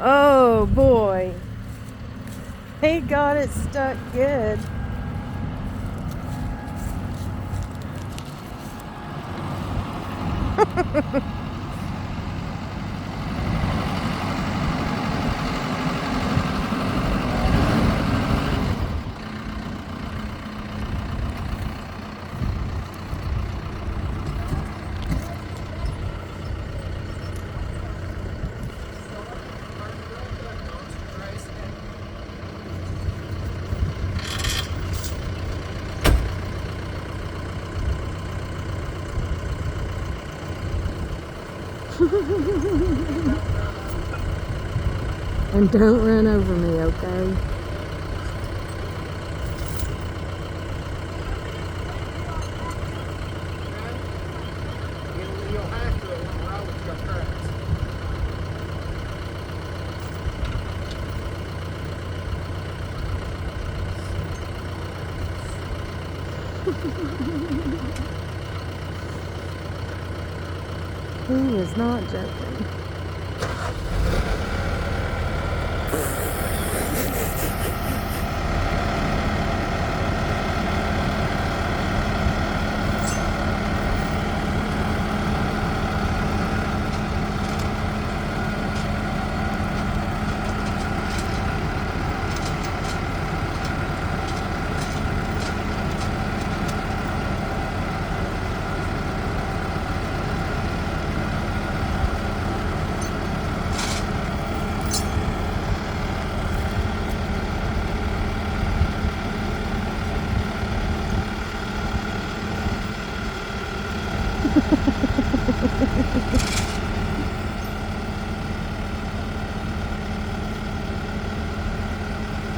Oh boy. He got it stuck good. And don't run over me, okay? You'll have to on the road with your trucks. He is not joking.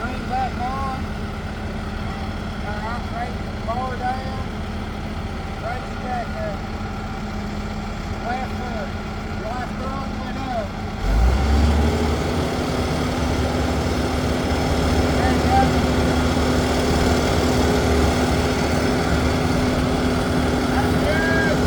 Bring back on. Right, bar down. Raise it back up. Left foot. Right throttle it up. There you go. That's good.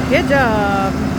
Good job.